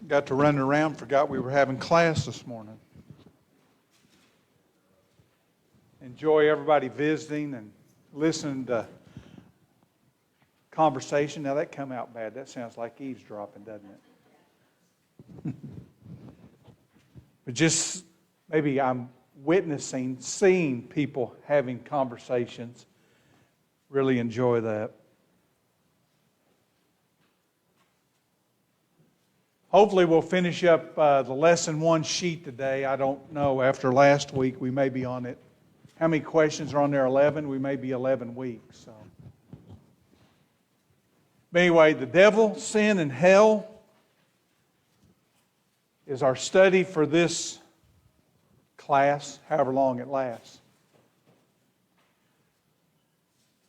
got to running around, forgot we were having class this morning. Enjoy everybody visiting and listening to conversation. Now that come out bad. That sounds like eavesdropping, doesn't it? But just maybe I'm witnessing, seeing people having conversations. Really enjoy that. Hopefully we'll finish up the lesson 1 sheet today. I don't know. After last week, we may be on it. How many questions are on there? 11? We may be 11 weeks. So. But anyway, the devil, sin, and hell is our study for this class, however long it lasts.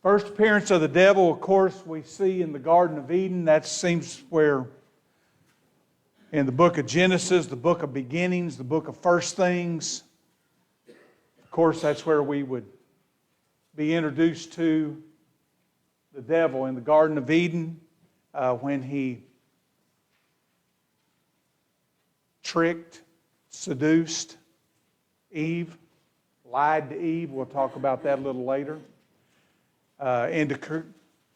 First appearance of the devil, of course, we see in the Garden of Eden. That seems where in the book of Genesis, the book of beginnings, the book of first things. Of course, that's where we would be introduced to the devil in the Garden of Eden when he tricked, seduced Eve, lied to Eve. We'll talk about that a little later. Into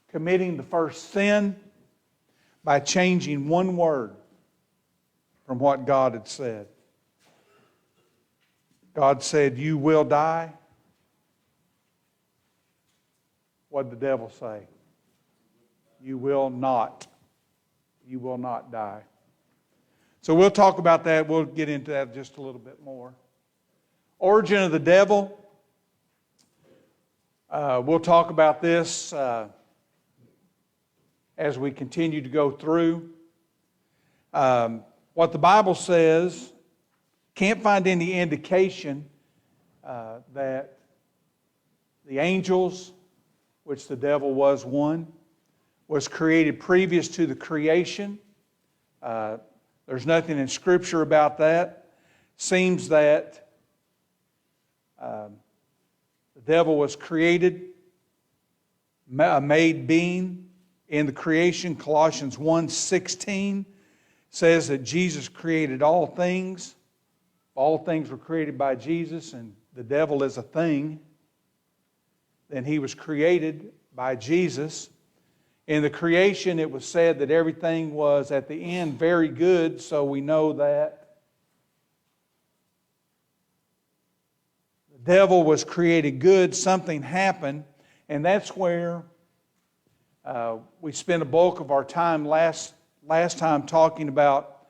committing the first sin by changing one word from what God had said. God said, "You will die." What did the devil say? You will not. You will not die. So we'll talk about that. We'll get into that just a little bit more. Origin of the devil. We'll talk about this as we continue to go through. What the Bible says, can't find any indication that the angels, which the devil was one, was created previous to the creation. There's nothing in Scripture about that. Seems that the devil was created, a made being in the creation. Colossians 1:16 says that Jesus created all things. All things were created by Jesus, and the devil is a thing. Then he was created by Jesus. In the creation, it was said that everything was at the end very good, so we know that the devil was created good. Something happened, and that's where we spent a bulk of our time last time talking about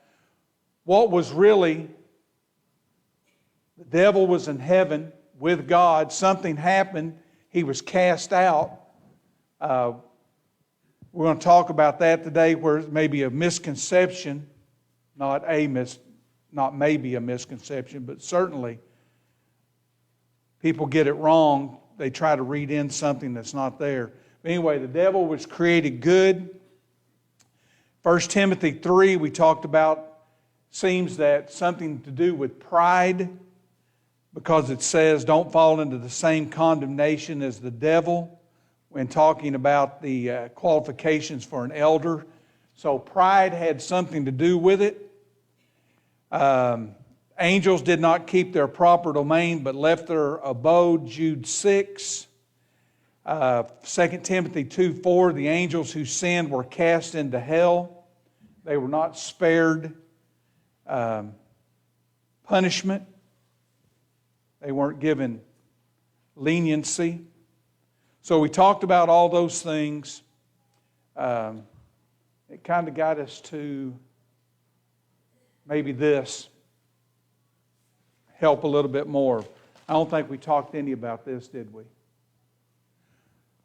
what was really, the devil was in heaven with God. Something happened. He was cast out. We're going to talk about that today, where it may be a misconception, not maybe a misconception, but certainly people get it wrong. They try to read in something that's not there. But anyway, the devil was created good. 1 Timothy 3, we talked about, seems that something to do with pride, because it says, don't fall into the same condemnation as the devil, when talking about the qualifications for an elder. So pride had something to do with it. Angels did not keep their proper domain, but left their abode, Jude 6. 2 Timothy 2:4, the angels who sinned were cast into hell. They were not spared punishment. They weren't given leniency. So we talked about all those things. It kind of got us to maybe this. Help a little bit more. I don't think we talked any about this, did we?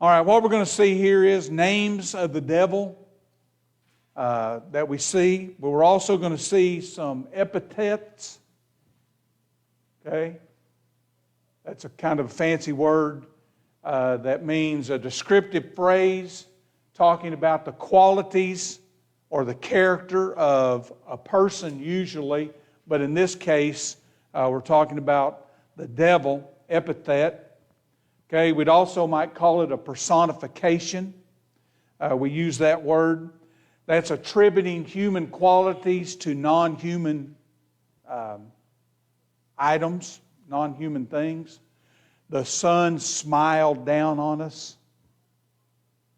All right, what we're going to see here is names of the devil that we see. But we're also going to see some epithets. Okay? That's a kind of a fancy word. That means a descriptive phrase talking about the qualities or the character of a person usually, but in this case we're talking about the devil, epithet. Okay, we'd also might call it a personification. We use that word. That's attributing human qualities to non-human items, non-human things. The sun smiled down on us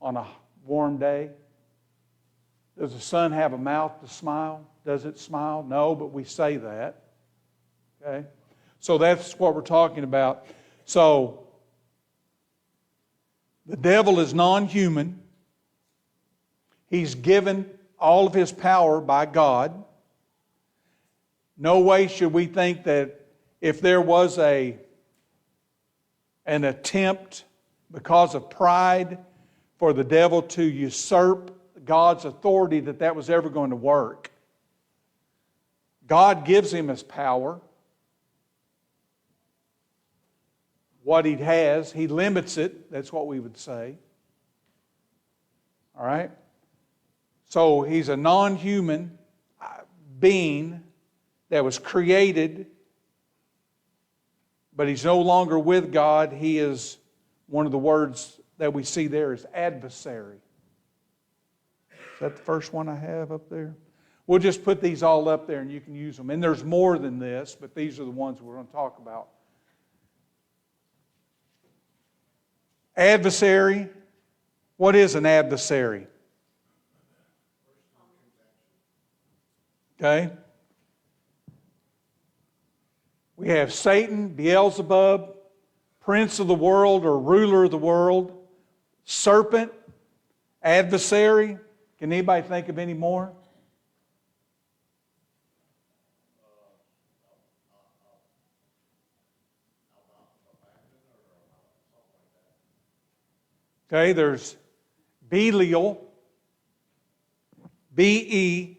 on a warm day. Does the sun have a mouth to smile? Does it smile? No, but we say that. Okay? So that's what we're talking about. So, the devil is non-human. He's given all of his power by God. No way should we think that if there was an attempt because of pride for the devil to usurp God's authority that was ever going to work. God gives him his power. What he has, he limits it. That's what we would say. All right? So he's a non-human being that was created, but he's no longer with God. He is, one of the words that we see there is adversary. Is that the first one I have up there? We'll just put these all up there and you can use them. And there's more than this, but these are the ones we're going to talk about. Adversary. What is an adversary? Okay. We have Satan, Beelzebub, prince of the world or ruler of the world, serpent, adversary. Can anybody think of any more? Okay, there's Belial, Belial.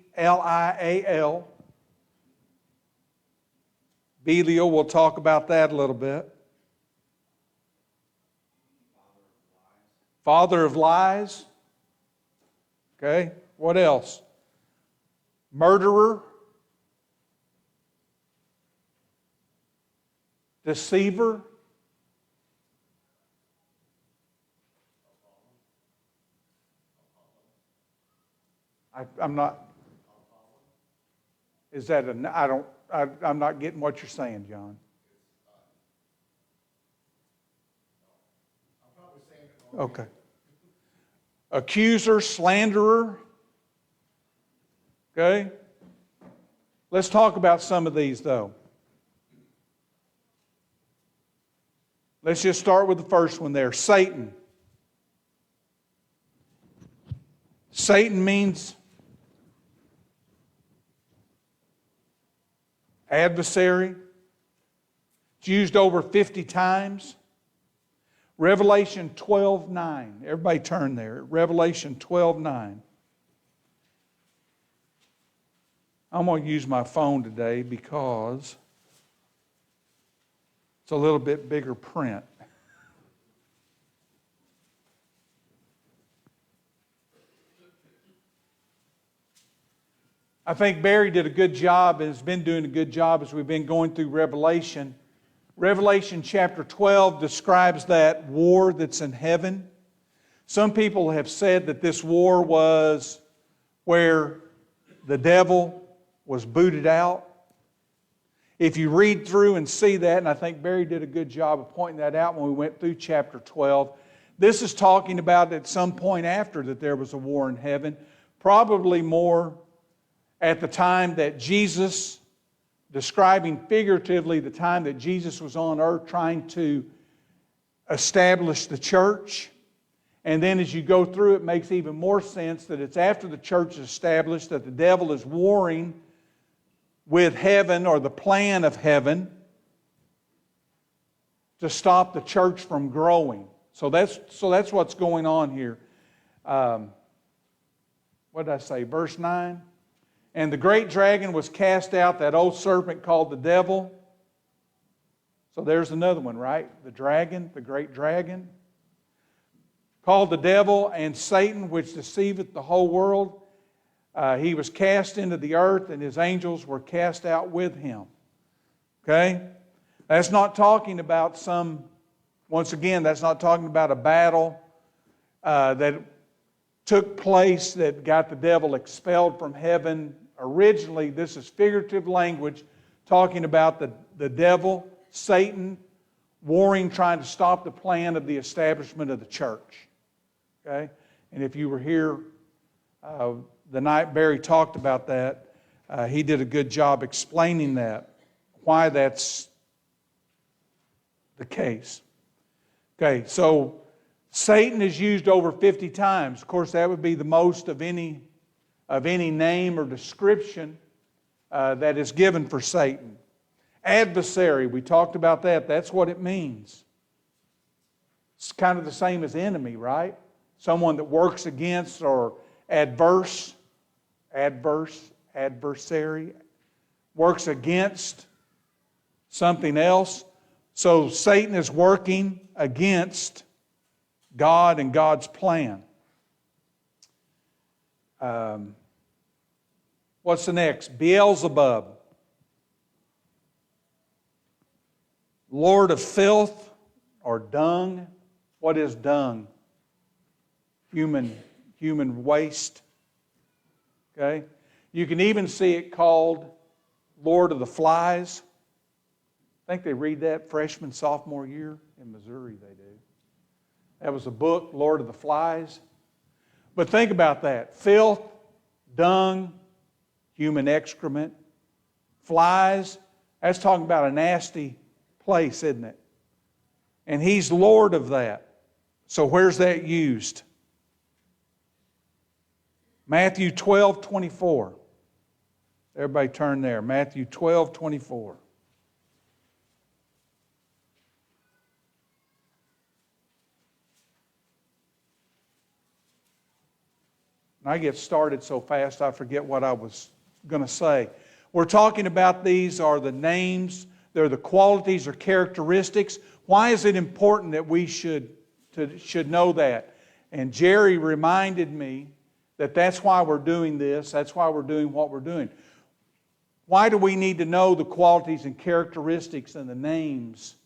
Belial, we'll talk about that a little bit. Father of lies. Okay, what else? Murderer. Deceiver. I'm not. Is that I'm not getting what you're saying, John. Okay. Accuser, slanderer. Okay. Let's talk about some of these, though. Let's just start with the first one there. Satan. Satan means adversary. It's used over 50 times. Revelation 12:9. Everybody turn there. Revelation 12:9. I'm going to use my phone today because it's a little bit bigger print. I think Barry did a good job and has been doing a good job as we've been going through Revelation. Revelation chapter 12 describes that war that's in heaven. Some people have said that this war was where the devil was booted out. If you read through and see that, and I think Barry did a good job of pointing that out when we went through chapter 12, this is talking about at some point after that there was a war in heaven, probably more at the time that Jesus, describing figuratively the time that Jesus was on earth trying to establish the church. And then as you go through, it makes even more sense that it's after the church is established that the devil is warring with heaven or the plan of heaven to stop the church from growing. So that's what's going on here. What did I say? Verse 9. And the great dragon was cast out, that old serpent called the devil. So there's another one, right? The dragon, the great dragon. Called the devil and Satan, which deceiveth the whole world. He was cast into the earth, and his angels were cast out with him. Okay? That's not talking about once again, that's not talking about a battle that took place that got the devil expelled from heaven. Originally, this is figurative language talking about the devil, Satan, warring, trying to stop the plan of the establishment of the church. Okay? And if you were here the night Barry talked about that, he did a good job explaining that, why that's the case. Okay, so Satan is used over 50 times. Of course, that would be the most of any name or description that is given for Satan. Adversary, we talked about that. That's what it means. It's kind of the same as enemy, right? Someone that works against or adversary, works against something else. So Satan is working against God and God's plan. What's the next? Beelzebub. Lord of filth or dung. What is dung? Human waste. Okay? You can even see it called Lord of the Flies. I think they read that freshman, sophomore year. In Missouri they do. That was a book, Lord of the Flies. But think about that. Filth, dung, human excrement, flies. That's talking about a nasty place, isn't it? And he's Lord of that. So where's that used? Matthew 12:24. Everybody turn there. Matthew 12:24. And I get started so fast I forget what I was going to say. We're talking about these are the names, they're the qualities or characteristics. Why is it important that we should know that? And Jerry reminded me that that's why we're doing this, that's why we're doing what we're doing. Why do we need to know the qualities and characteristics and the names?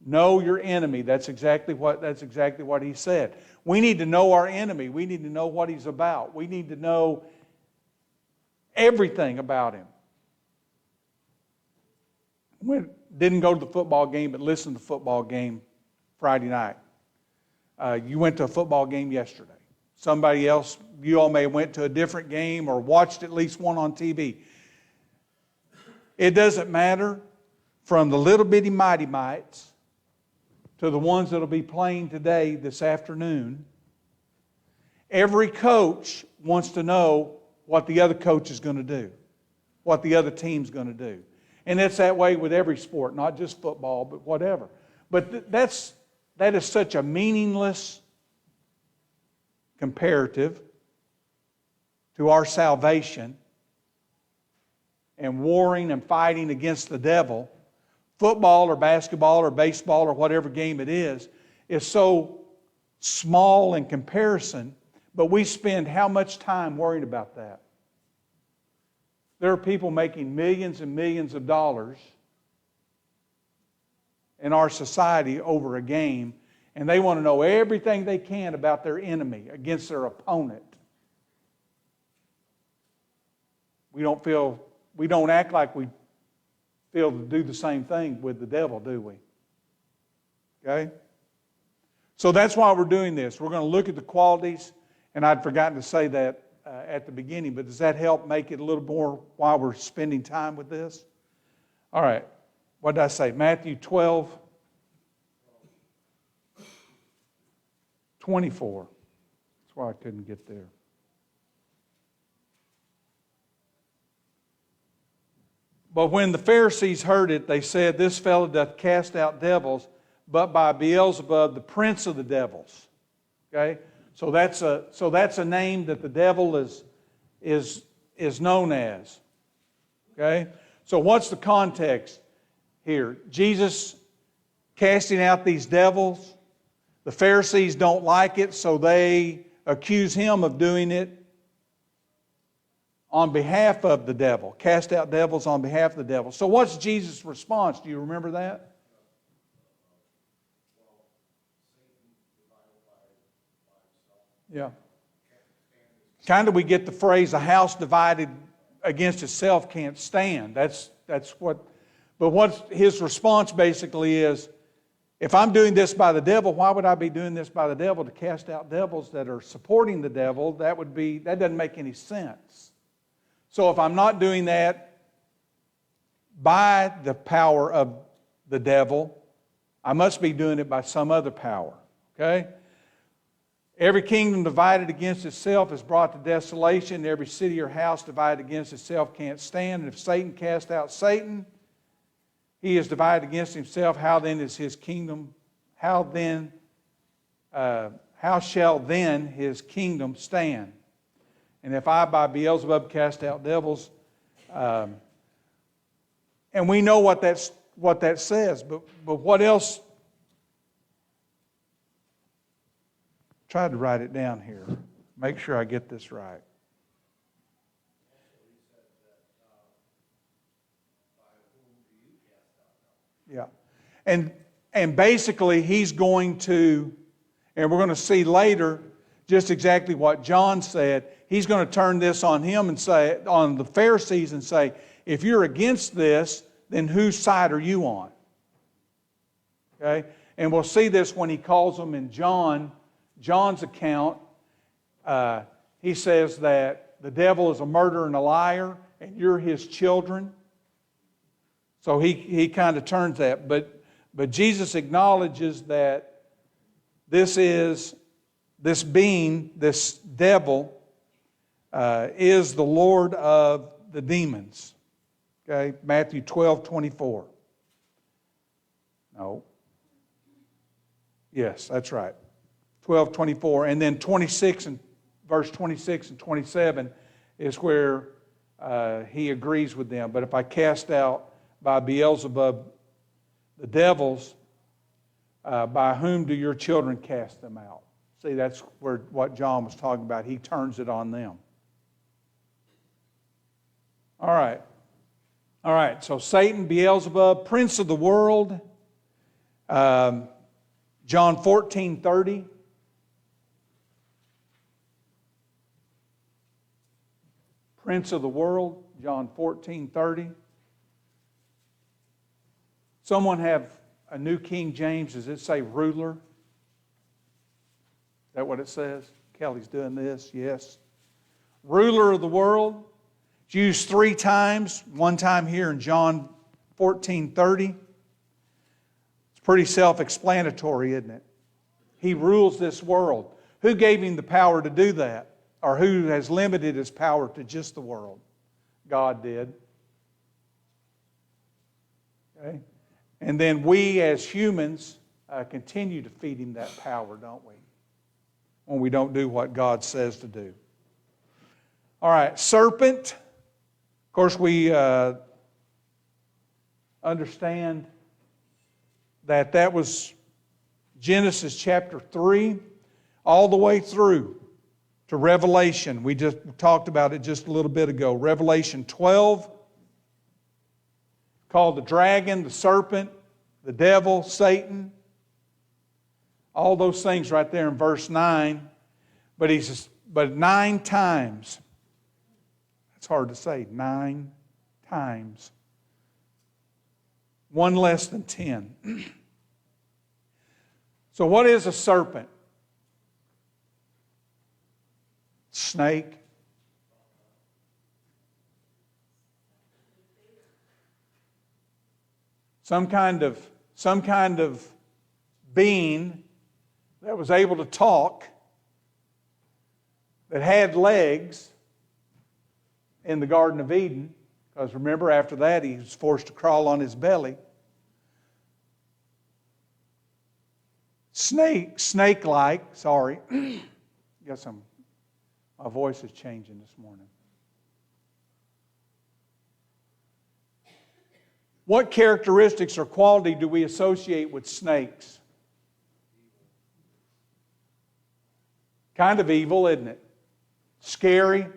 Know your enemy. That's exactly what he said. We need to know our enemy. We need to know what he's about. We need to know everything about him. Didn't go to the football game, but listened to the football game Friday night. You went to a football game yesterday. Somebody else, you all may have went to a different game or watched at least one on TV. It doesn't matter, from the little bitty mighty mites to the ones that will be playing today, this afternoon. Every coach wants to know what the other coach is going to do, what the other team's going to do. And it's that way with every sport, not just football, but whatever. But that is such a meaningless comparative to our salvation and warring and fighting against the devil. Football or basketball or baseball or whatever game it is so small in comparison, but we spend how much time worrying about that? There are people making millions and millions of dollars in our society over a game, and they want to know everything they can about their enemy against their opponent. We don't act like we feel to do the same thing with the devil, do we? Okay? So that's why we're doing this. We're going to look at the qualities, and I'd forgotten to say that at the beginning, but does that help make it a little more while we're spending time with this? All right. What did I say? Matthew 12:24. That's why I couldn't get there. But when the Pharisees heard it, they said, "This fellow doth cast out devils, but by Beelzebub, the prince of the devils." Okay? So that's a name that the devil is known as. Okay? So what's the context here? Jesus casting out these devils. The Pharisees don't like it, so they accuse him of doing it on behalf of the devil. Cast out devils on behalf of the devil. So what's Jesus' response? Do you remember that? Yeah. Kind of we get the phrase, a house divided against itself can't stand. That's what, but what his response basically is, if I'm doing this by the devil, why would I be doing this by the devil to cast out devils that are supporting the devil? That doesn't make any sense. So if I'm not doing that by the power of the devil, I must be doing it by some other power. Okay? Every kingdom divided against itself is brought to desolation. Every city or house divided against itself can't stand. And if Satan cast out Satan, he is divided against himself. How then is his kingdom? How shall then his kingdom stand? And if I by Beelzebub cast out devils, and we know what that says, but what else? Tried to write it down here. Make sure I get this right. Yeah. And basically he's going to, and we're going to see later just exactly what John said. He's going to turn this on him and say, on the Pharisees, and say, if you're against this, then whose side are you on? Okay? And we'll see this when he calls them in John's account. He says that the devil is a murderer and a liar, and you're his children. So he kind of turns that. But Jesus acknowledges that this devil, is the Lord of the demons. Okay, Matthew 12:24. No. Yes, that's right. 12:24. And then 26 and verse 26 and 27 is where he agrees with them. But if I cast out by Beelzebub the devils, by whom do your children cast them out? See, that's what John was talking about. He turns it on them. All right, so Satan, Beelzebub, prince of the world. John 14:30. Prince of the world, John 14:30. Someone have a New King James. Does it say ruler? Is that what it says? Kelly's doing this. Yes. Ruler of the world. It's used 3 times. One time here in John 14:30. It's pretty self-explanatory, isn't it? He rules this world. Who gave him the power to do that? Or who has limited his power to just the world? God did. Okay? And then we as humans continue to feed him that power, don't we? When we don't do what God says to do. All right, serpent. Of course, we understand that was Genesis chapter 3 all the way through to Revelation. We just talked about it just a little bit ago. Revelation 12, called the dragon, the serpent, the devil, Satan. All those things right there in verse 9. But 9 times. It's hard to say. 9 times. 1 less than 10. So what is a serpent? Snake. Some kind of being that was able to talk, that had legs in the Garden of Eden, because remember after that he was forced to crawl on his belly. Snake-like, sorry. Guess my voice is changing this morning. What characteristics or quality do we associate with snakes? Kind of evil, isn't it? Scary. Does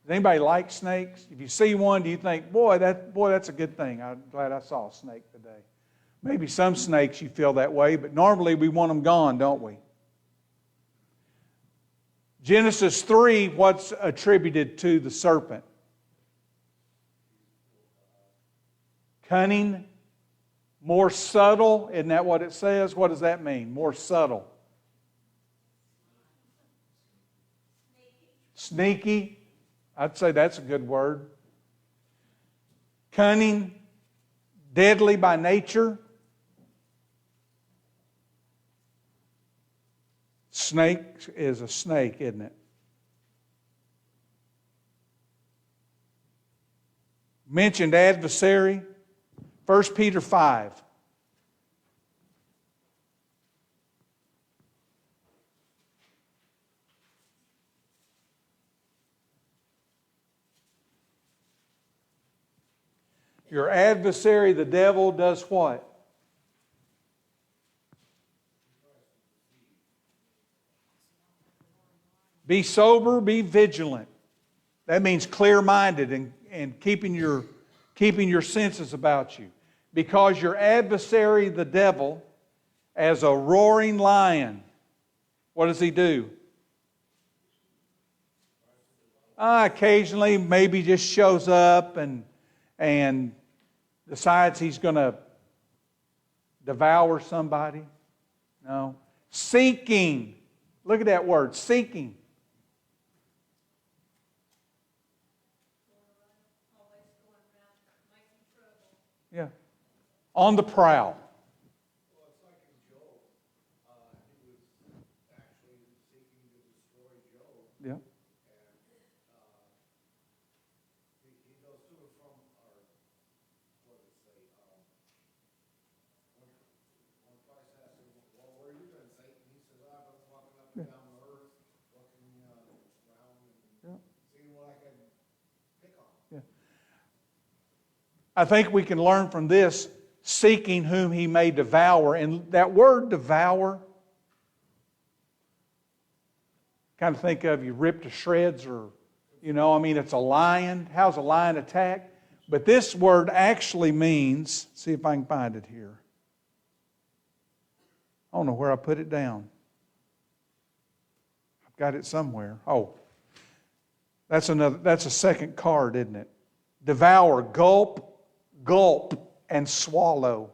anybody like snakes? If you see one, do you think, boy, that's a good thing. I'm glad I saw a snake today. Maybe some snakes you feel that way, but normally we want them gone, don't we? Genesis 3, what's attributed to the serpent? Cunning, more subtle. Isn't that what it says? What does that mean? More subtle. Sneaky. I'd say that's a good word. Cunning, deadly by nature. Snake is a snake, isn't it? Mentioned adversary. 1 Peter 5. Your adversary, the devil, does what? Be sober, be vigilant. That means clear-minded and keeping your senses about you. Because your adversary, the devil, as a roaring lion, what does he do? Occasionally, maybe just shows up and decides he's going to devour somebody. No. Seeking. Look at that word, seeking. Yeah. On the prowl. Well, it's like in Job. He was actually seeking to destroy Job. Yeah. And he goes to and from, or what does it say? When Christ asked him, well, where have you been, Satan? He says, I've been walking up and down the earth, looking around and seeing what I can pick on. Yeah. I think we can learn from this, seeking whom he may devour. And that word devour, kind of think of you ripped to shreds or, it's a lion. How's a lion attack? But this word actually means, see if I can find it here. I don't know where I put it down. I've got it somewhere. Oh, that's a second card, isn't it? Devour, gulp, and swallow.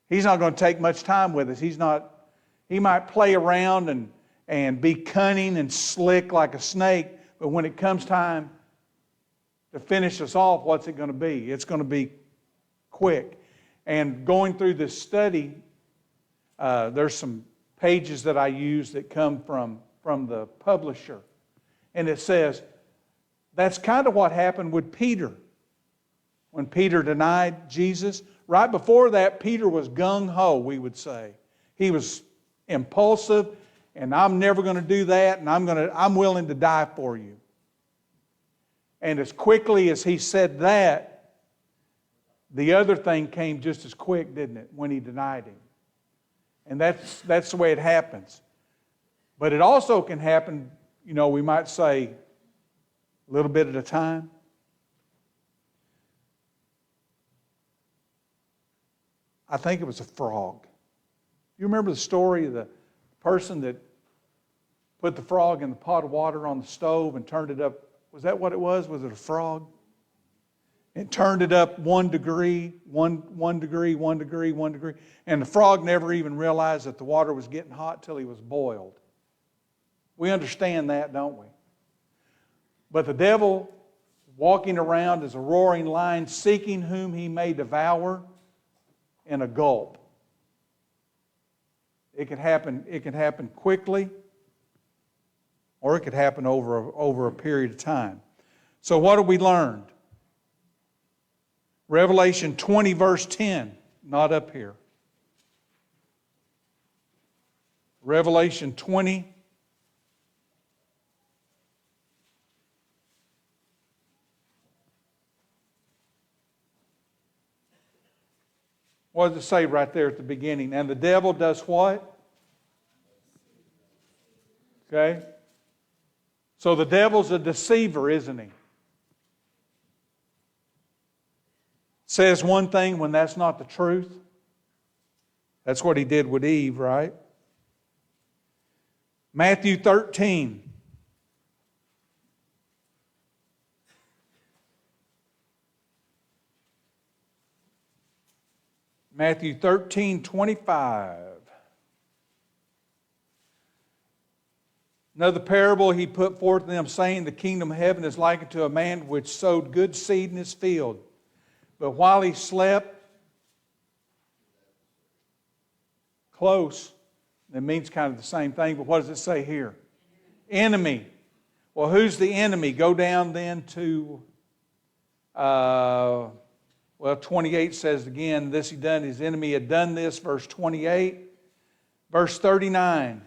He's not going to take much time with us. He might play around and be cunning and slick like a snake, but when it comes time to finish us off, what's it going to be? It's going to be quick. And going through this study, there's some pages that I use that come from the publisher. And it says, that's kind of what happened with Peter. When Peter denied Jesus, right before that, Peter was gung-ho, we would say. He was impulsive, and I'm never going to do that, and I'm willing to die for you. And as quickly as he said that, the other thing came just as quick, didn't it, when he denied him. And that's the way it happens. But it also can happen, we might say, a little bit at a time. I think it was a frog. You remember the story of the person that put the frog in the pot of water on the stove and turned it up? Was that what it was? Was it a frog? It turned it up 1 degree, 1 degree, 1 degree, 1 degree. And the frog never even realized that the water was getting hot till he was boiled. We understand that, don't we? But the devil walking around as a roaring lion, seeking whom he may devour in a gulp. It can happen quickly, or it could happen over a period of time. So what have we learned? Revelation 20 verse 10, not up here. Revelation 20 what does it say right there at the beginning? And the devil does what? Okay. So the devil's a deceiver, isn't he? Says one thing when that's not the truth. That's what he did with Eve, right? Matthew 13. Matthew 13:25. Another parable he put forth to them, saying, the kingdom of heaven is likened to a man which sowed good seed in his field. But while he slept, close, it means kind of the same thing, but what does it say here? Enemy. Well, who's the enemy? Go down then to, 28 says again, this he done, his enemy had done this, verse 28. Verse 39.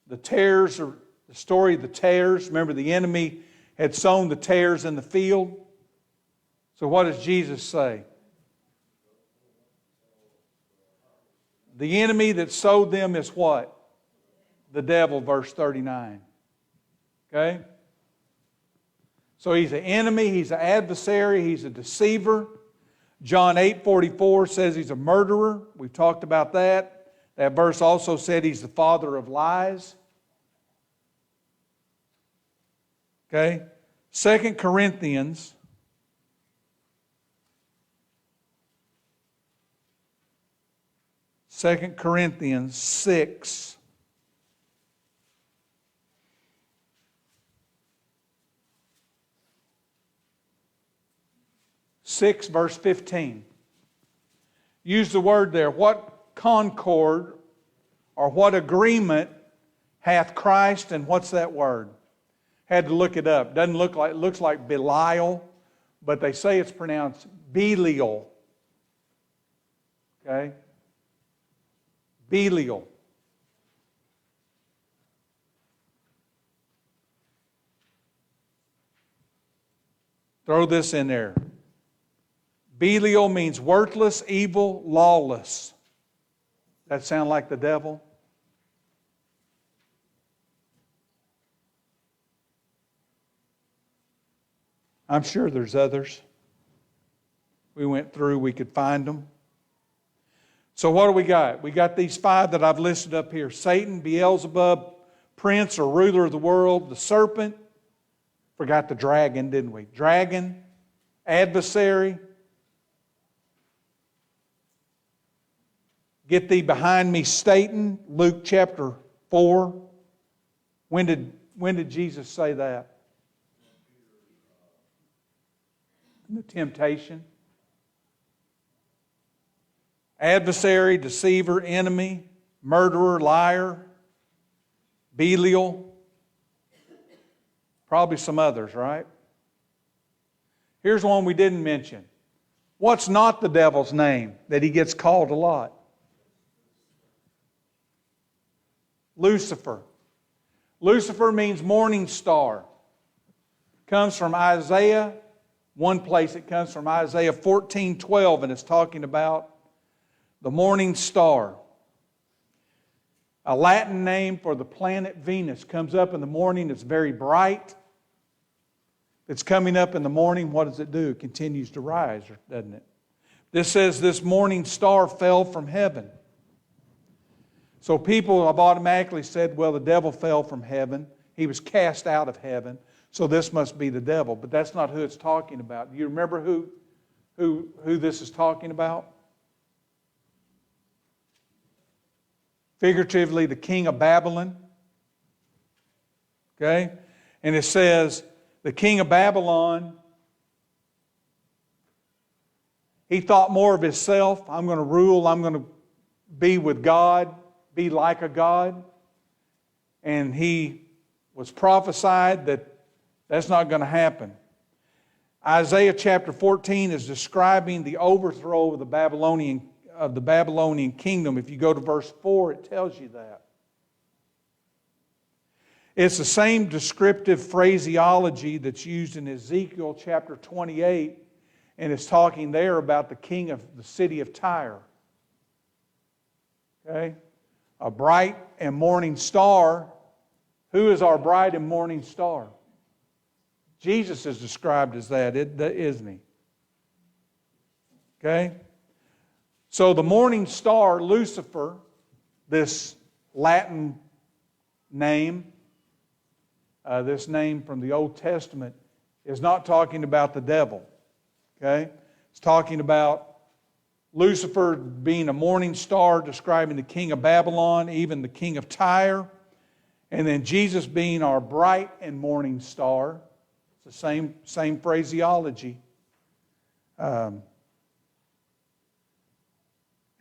The tares, or the story of the tares. Remember, the enemy had sown the tares in the field. So what does Jesus say? The enemy that sowed them is what? The devil, verse 39. Okay? So he's an enemy, he's an adversary, he's a deceiver. John 8:44 says he's a murderer. We've talked about that. That verse also said he's the father of lies. Okay? 2 Corinthians 6. Verse 15. Use the word there. What concord or what agreement hath Christ, and what's that word? Had to look it up. Doesn't look like, it looks like Belial, but they say it's pronounced Belial. Okay? Belial. Throw this in there. Belial means worthless, evil, lawless. That sound like the devil? I'm sure there's others. We went through, we could find them. So what do we got? We got these 5 that I've listed up here. Satan, Beelzebub, prince or ruler of the world, the serpent. Forgot the dragon, didn't we? Dragon, adversary. Get thee behind me, Satan, Luke chapter 4. When did Jesus say that? The temptation. Adversary, deceiver, enemy, murderer, liar, Belial. Probably some others, right? Here's one we didn't mention. What's not the devil's name that he gets called a lot? Lucifer. Lucifer means morning star. Comes from Isaiah. One place it comes from Isaiah 14:12, and it's talking about the morning star. A Latin name for the planet Venus. Comes up in the morning, it's very bright. It's coming up in the morning, what does it do? It continues to rise, doesn't it? This says this morning star fell from heaven. So people have automatically said, well, the devil fell from heaven. He was cast out of heaven. So this must be the devil. But that's not who it's talking about. Do you remember who this is talking about? Figuratively, the king of Babylon. Okay? And it says, the king of Babylon, he thought more of himself. I'm going to rule. I'm going to be with God. Be like a God. And he was prophesied that that's not going to happen. Isaiah chapter 14 is describing the overthrow of the Babylonian kingdom. If you go to verse 4, it tells you that. It's the same descriptive phraseology that's used in Ezekiel chapter 28, and it's talking there about the king of the city of Tyre. Okay? A bright and morning star. Who is our bright and morning star? Jesus is described as that, isn't he? Okay? So the morning star, Lucifer, this Latin name, this name from the Old Testament, is not talking about the devil. Okay? It's talking about Lucifer being a morning star, describing the king of Babylon, even the king of Tyre. And then Jesus being our bright and morning star. It's the same phraseology. And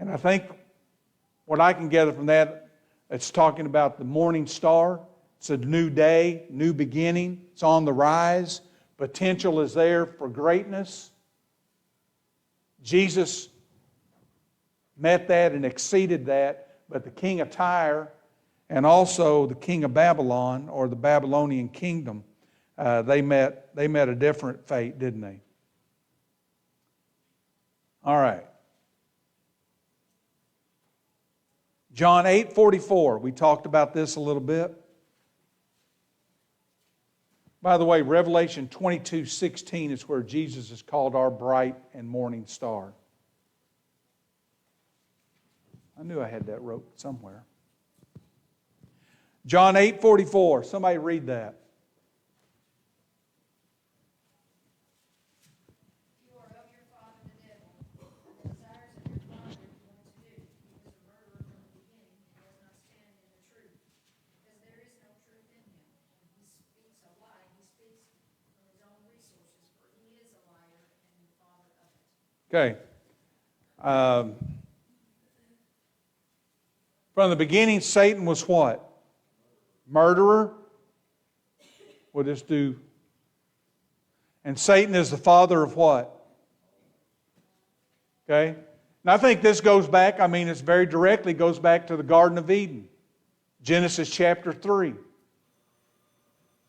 I think what I can gather from that, it's talking about the morning star. It's a new day, new beginning. It's on the rise. Potential is there for greatness. Jesus met that and exceeded that, but the king of Tyre and also the king of Babylon, or the Babylonian kingdom, they met a different fate, didn't they? All right. John 8:44. We talked about this a little bit. By the way, Revelation 22:16 is where Jesus is called our bright and morning star. I knew I had that wrote somewhere. John 8:44. Somebody read that. You are of your father the devil, and the desires of your father you want to do. He was a murderer from the beginning and does not stand in the truth, because there is no truth in him. When he speaks a lie, he speaks from his own resources, for he is a liar and the father of it. Okay. From the beginning, Satan was what? Murderer. We'll just do. And Satan is the father of what? Okay. And I think this goes back, it's very directly goes back to the Garden of Eden. Genesis chapter 3.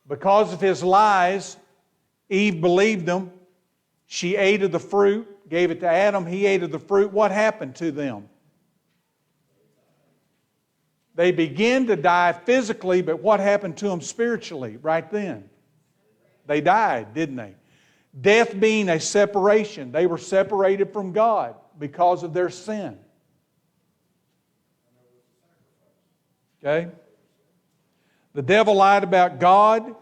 Because of his lies, Eve believed them. She ate of the fruit, gave it to Adam. He ate of the fruit. What happened to them? They began to die physically, but what happened to them spiritually right then? They died, didn't they? Death being a separation. They were separated from God because of their sin. Okay? The devil lied about God.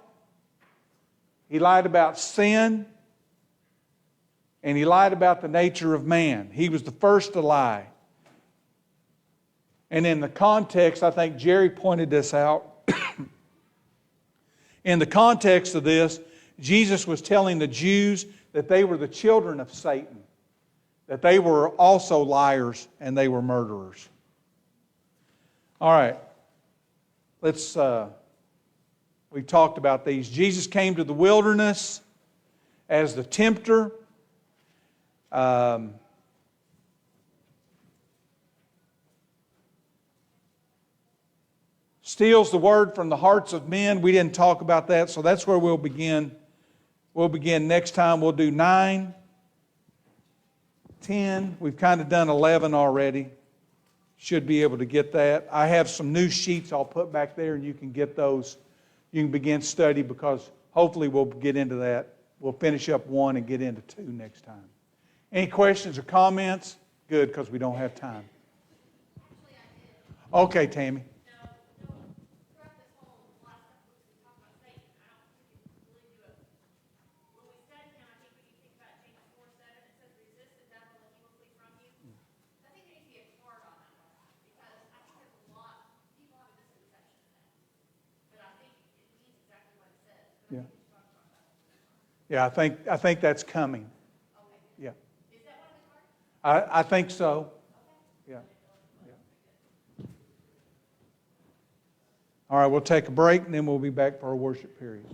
He lied about sin. And he lied about the nature of man. He was the first to lie. And in the context, I think Jerry pointed this out. In the context of this, Jesus was telling the Jews that they were the children of Satan, that they were also liars and they were murderers. All right. We talked about these. Jesus came to the wilderness as the tempter. Steals the word from the hearts of men. We didn't talk about that, so that's where we'll begin. We'll begin next time. We'll do 9, 10. We've kind of done 11 already. Should be able to get that. I have some new sheets I'll put back there, and you can get those. You can begin study, because hopefully we'll get into that. We'll finish up 1 and get into 2 next time. Any questions or comments? Good, because we don't have time. Actually, I did. Okay, Tammy. Throughout this whole last couple weeks, we talked about Satan. I don't think we can really do it. When we study him, I think we can think about James 4:7. It says, resist the devil and he will flee from you. I think there needs to be a card on that one, because I think there's a lot, people have a misconception of that. But I think it means exactly what it says. But I think we should talk about that. Yeah, I think that's coming. Okay. Yeah. Is that one of the cards? I think so. Yeah. Yeah. All right, we'll take a break and then we'll be back for our worship period.